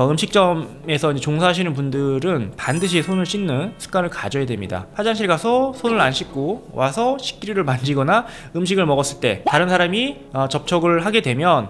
음식점에서 이제 종사하시는 분들은 반드시 손을 씻는 습관을 가져야 됩니다. 화장실 가서 손을 안 씻고 와서 식기류를 만지거나 음식을 먹었을 때 다른 사람이 접촉을 하게 되면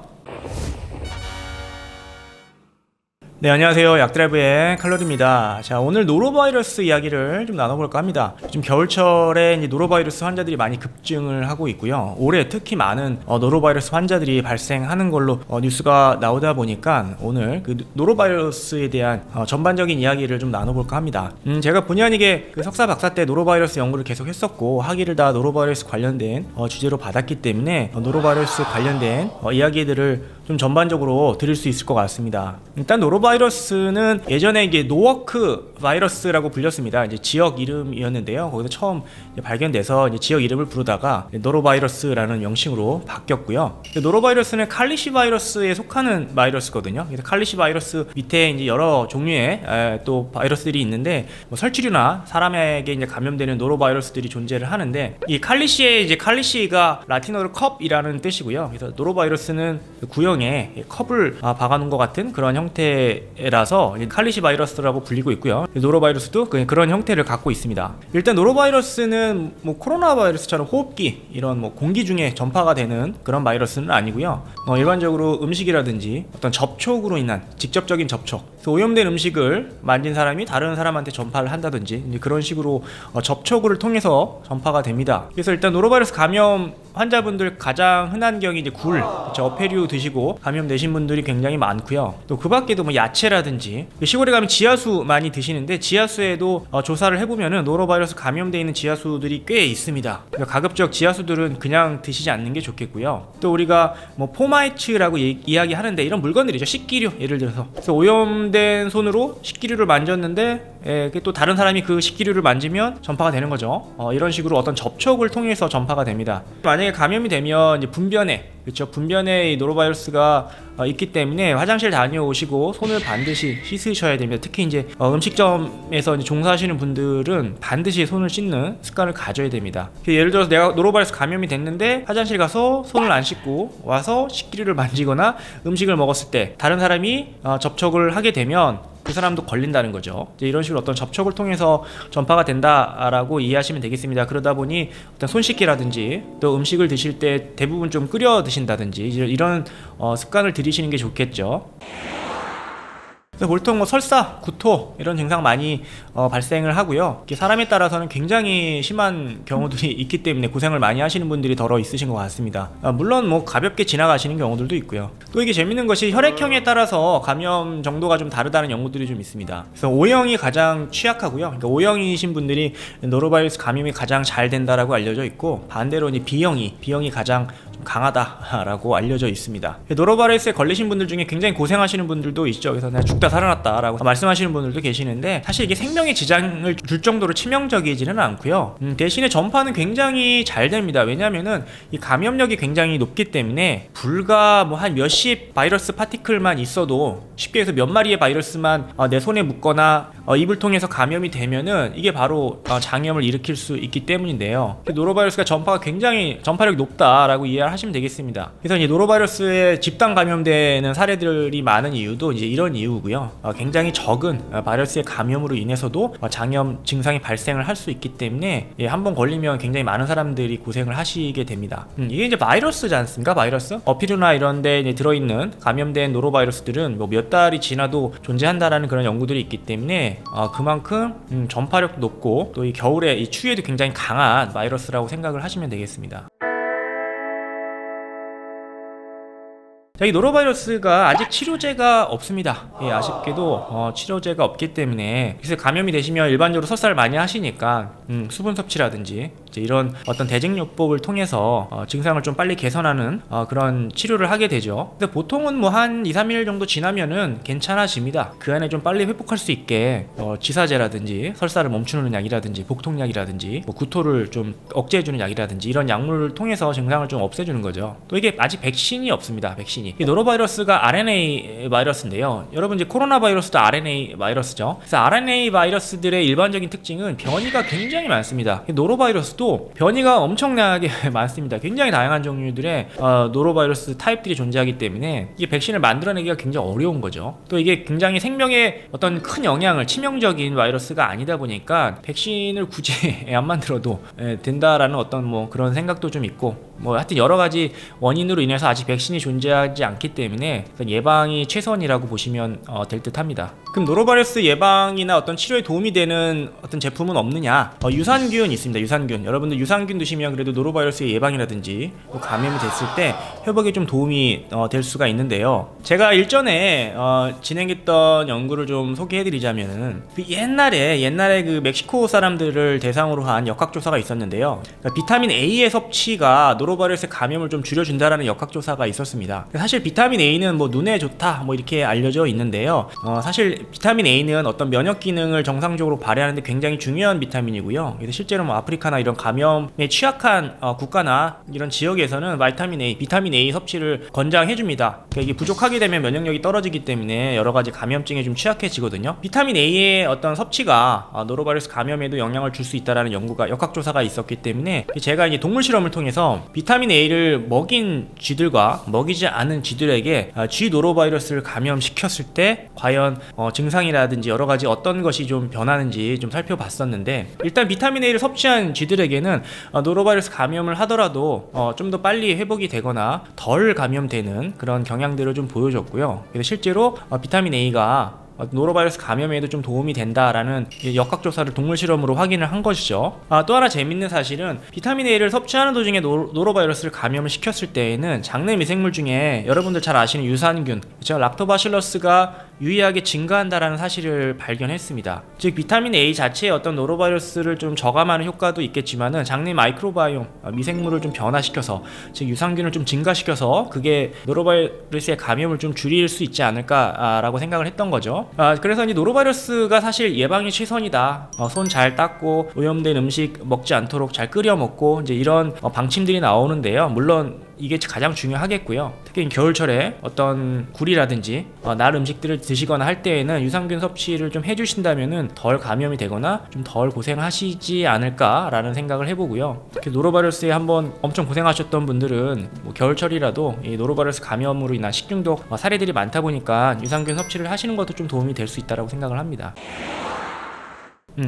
네, 안녕하세요. 약드라이브의 칼로리입니다. 자, 오늘 노로바이러스 이야기를 좀 나눠볼까 합니다. 요즘 겨울철에 이제 노로바이러스 환자들이 많이 급증을 하고 있고요. 올해 특히 많은 노로바이러스 환자들이 발생하는 걸로 뉴스가 나오다 보니까 오늘 그 노로바이러스에 대한 전반적인 이야기를 좀 나눠볼까 합니다. 제가 본의 아니게 그 석사 박사 때 노로바이러스 연구를 계속 했었고 학위를 다 노로바이러스 관련된 주제로 받았기 때문에 노로바이러스 관련된 이야기들을 좀 전반적으로 드릴 수 있을 것 같습니다. 일단 노로바이러스는 예전에 이게 노워크 바이러스라고 불렸습니다. 이제 지역 이름이었는데요. 거기서 처음 발견돼서 이제 지역 이름을 부르다가 노로바이러스라는 명칭으로 바뀌었고요. 노로바이러스는 칼리시 바이러스에 속하는 바이러스거든요. 그래서 칼리시 바이러스 밑에 이제 여러 종류의 또 바이러스들이 있는데 뭐 설치류나 사람에게 이제 감염되는 노로바이러스들이 존재를 하는데 이 칼리시의 이제 칼리시가 라틴어로 컵이라는 뜻이고요. 그래서 노로바이러스는 구형 컵을 박아놓은 것 같은 그런 형태라서 칼리시 바이러스라고 불리고 있고요. 노로바이러스도 그런 형태를 갖고 있습니다. 일단 노로바이러스는 뭐 코로나 바이러스처럼 호흡기 이런 뭐 공기 중에 전파가 되는 그런 바이러스는 아니고요. 일반적으로 음식이라든지 어떤 접촉으로 인한 직접적인 접촉, 그래서 오염된 음식을 만진 사람이 다른 사람한테 전파를 한다든지 이제 그런 식으로 접촉을 통해서 전파가 됩니다. 그래서 일단 노로바이러스 감염 환자분들 가장 흔한 경이 이제 굴, 어패류 드시고 감염되신 분들이 굉장히 많고요. 또 그 밖에도 뭐 야채라든지 시골에 가면 지하수 많이 드시는데 지하수에도 조사를 해보면은 노로바이러스 감염되어 있는 지하수들이 꽤 있습니다. 가급적 지하수들은 그냥 드시지 않는 게 좋겠고요. 또 우리가 뭐 포마이츠라고 이야기하는데 이런 물건들이죠. 식기류 예를 들어서 그래서 오염된 손으로 식기류를 만졌는데 또 다른 사람이 그 식기류를 만지면 전파가 되는 거죠. 이런 식으로 어떤 접촉을 통해서 전파가 됩니다. 만약에 감염이 되면 이제 분변에 그렇죠. 분변에 이 노로바이러스가 있기 때문에 화장실 다녀오시고 손을 반드시 씻으셔야 됩니다. 특히 이제 음식점에서 이제 종사하시는 분들은 반드시 손을 씻는 습관을 가져야 됩니다. 예를 들어서 내가 노로바이러스 감염이 됐는데 화장실 가서 손을 안 씻고 와서 식기류를 만지거나 음식을 먹었을 때 다른 사람이 접촉을 하게 되면 그 사람도 걸린다는 거죠. 이런 식으로 어떤 접촉을 통해서 전파가 된다라고 이해하시면 되겠습니다. 그러다 보니 어떤 손 씻기라든지 또 음식을 드실 때 대부분 좀 끓여 드신다든지 이런 습관을 들이시는 게 좋겠죠. 보통 뭐 설사, 구토 이런 증상 많이 발생을 하고요. 사람에 따라서는 굉장히 심한 경우들이 있기 때문에 고생을 많이 하시는 분들이 더러 있으신 것 같습니다. 물론 뭐 가볍게 지나가시는 경우들도 있고요. 또 이게 재밌는 것이 혈액형에 따라서 감염 정도가 좀 다르다는 연구들이 좀 있습니다. 그래서 O형이 가장 취약하고요. 그러니까 O형이신 분들이 노로바이러스 감염이 가장 잘 된다라고 알려져 있고 반대로 이제 B형이 가장 강하다라고 알려져 있습니다. 노로바이러스에 걸리신 분들 중에 굉장히 고생하시는 분들도 있죠. 그래서 내가 죽다 살아났다라고 말씀하시는 분들도 계시는데 사실 이게 생명에 지장을 줄 정도로 치명적이지는 않고요. 대신에 전파는 굉장히 잘 됩니다. 왜냐하면은 이 감염력이 굉장히 높기 때문에 불과 뭐 한 몇십 바이러스 파티클만 있어도 쉽게 해서 몇 마리의 바이러스만 내 손에 묻거나 입을 통해서 감염이 되면은 이게 바로 장염을 일으킬 수 있기 때문인데요. 노로바이러스가 전파가 굉장히 전파력이 높다라고 이해하시면 되겠습니다. 그래서 이제 노로바이러스에 집단 감염되는 사례들이 많은 이유도 이제 이런 이유고요. 굉장히 적은 바이러스의 감염으로 인해서도 장염 증상이 발생을 할 수 있기 때문에 한번 걸리면 굉장히 많은 사람들이 고생을 하시게 됩니다. 이게 이제 바이러스지 않습니까? 바이러스? 어피류나 이런데 이제 들어있는 감염된 노로바이러스들은 뭐 몇 달이 지나도 존재한다라는 그런 연구들이 있기 때문에 그만큼 전파력도 높고 또 이 겨울에 이 추위에도 굉장히 강한 바이러스라고 생각을 하시면 되겠습니다. 이 노로바이러스가 아직 치료제가 없습니다. 아쉽게도 치료제가 없기 때문에 그래서 감염이 되시면 일반적으로 설사를 많이 하시니까 수분 섭취라든지 이제 이런 어떤 대증요법을 통해서 증상을 좀 빨리 개선하는 그런 치료를 하게 되죠. 근데 보통은 뭐 한 2-3일 정도 지나면은 괜찮아집니다. 그 안에 좀 빨리 회복할 수 있게 지사제라든지 설사를 멈추는 약이라든지 복통약이라든지 뭐 구토를 좀 억제해주는 약이라든지 이런 약물을 통해서 증상을 좀 없애주는 거죠. 또 이게 아직 백신이 없습니다. 백신이 있는지. 이 노로바이러스가 RNA 바이러스인데요. 여러분 이제 코로나 바이러스도 RNA 바이러스죠. 그래서 RNA 바이러스들의 일반적인 특징은 변이가 굉장히 많습니다. 노로바이러스도 변이가 엄청나게 많습니다. 굉장히 다양한 종류들의 노로바이러스 타입들이 존재하기 때문에 이게 백신을 만들어내기가 굉장히 어려운 거죠. 또 이게 굉장히 생명에 어떤 큰 영향을, 치명적인 바이러스가 아니다 보니까 백신을 굳이 안 만들어도 된다라는 어떤 뭐 그런 생각도 좀 있고, 뭐 하여튼 여러 가지 원인으로 인해서 아직 백신이 존재하지 않기 때문에 예방이 최선이라고 보시면 될 듯합니다. 그럼 노로바이러스 예방이나 어떤 치료에 도움이 되는 어떤 제품은 없느냐? 유산균 있습니다. 유산균. 여러분들 유산균 드시면 그래도 노로바이러스의 예방이라든지 또 감염이 됐을 때 회복에 좀 도움이 될 수가 있는데요. 제가 일전에 진행했던 연구를 좀 소개해드리자면은 그 옛날에 그 멕시코 사람들을 대상으로 한 역학조사가 있었는데요. 그러니까 비타민 A의 섭취가 노로바이러스의 감염을 좀 줄여준다라는 역학조사가 있었습니다. 사실 비타민 A는 뭐 눈에 좋다 뭐 이렇게 알려져 있는데요. 사실 비타민 A는 어떤 면역 기능을 정상적으로 발휘하는데 굉장히 중요한 비타민이고요. 그래서 실제로 뭐 아프리카나 이런 감염에 취약한 국가나 이런 지역에서는 비타민 A 섭취를 권장해줍니다. 그러니까 이게 부족하게 되면 면역력이 떨어지기 때문에 여러 가지 감염증에 좀 취약해지거든요. 비타민 A의 어떤 섭취가 노로바이러스 감염에도 영향을 줄 수 있다라는 역학조사가 있었기 때문에 제가 이제 동물 실험을 통해서 비타민 A를 먹인 쥐들과 먹이지 않은 쥐들에게 쥐 노로바이러스를 감염시켰을 때 과연 증상이라든지 여러 가지 어떤 것이 좀 변하는지 좀 살펴봤었는데, 일단 비타민 A를 섭취한 쥐들에게는 노로바이러스 감염을 하더라도 좀 더 빨리 회복이 되거나 덜 감염되는 그런 경향들을 좀 보여줬고요. 그래서 실제로 비타민 A가 노로바이러스 감염에도 좀 도움이 된다라는 역학조사를 동물 실험으로 확인을 한 것이죠. 또 하나 재밌는 사실은 비타민 A를 섭취하는 도중에 노로바이러스를 감염을 시켰을 때에는 장내 미생물 중에 여러분들 잘 아시는 유산균, 그렇죠? 락토바실러스가 유의하게 증가한다라는 사실을 발견했습니다. 즉 비타민 A 자체의 어떤 노로바이러스를 좀 저감하는 효과도 있겠지만은 장내 마이크로바이옴, 미생물을 좀 변화시켜서, 즉 유산균을 좀 증가시켜서 그게 노로바이러스의 감염을 좀 줄일 수 있지 않을까라고 생각을 했던 거죠. 그래서 이제 노로바이러스가 사실 예방이 최선이다. 손 잘 닦고 오염된 음식 먹지 않도록 잘 끓여 먹고 이제 이런 방침들이 나오는데요. 물론 이게 가장 중요하겠고요. 특히 겨울철에 어떤 굴이라든지 날 음식들을 드시거나 할 때에는 유산균 섭취를 좀 해주신다면은 덜 감염이 되거나 좀 덜 고생하시지 않을까라는 생각을 해보고요. 특히 노로바이러스에 한번 엄청 고생하셨던 분들은 뭐 겨울철이라도 이 노로바이러스 감염으로 인한 식중독 사례들이 많다 보니까 유산균 섭취를 하시는 것도 좀 도움이 될 수 있다고 생각을 합니다.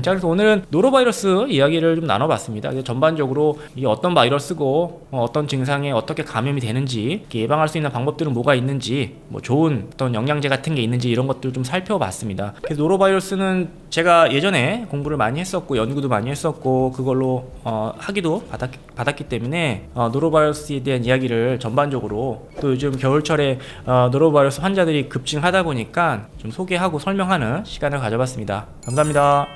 자, 그래서 오늘은 노로바이러스 이야기를 좀 나눠봤습니다. 전반적으로 이게 어떤 바이러스고 어떤 증상에 어떻게 감염이 되는지, 예방할 수 있는 방법들은 뭐가 있는지, 뭐 좋은 어떤 영양제 같은 게 있는지 이런 것들을 좀 살펴봤습니다. 그래서 노로바이러스는 제가 예전에 공부를 많이 했었고 연구도 많이 했었고 그걸로 학위도 받았기 때문에 노로바이러스에 대한 이야기를 전반적으로, 또 요즘 겨울철에 노로바이러스 환자들이 급증하다 보니까 좀 소개하고 설명하는 시간을 가져봤습니다. 감사합니다.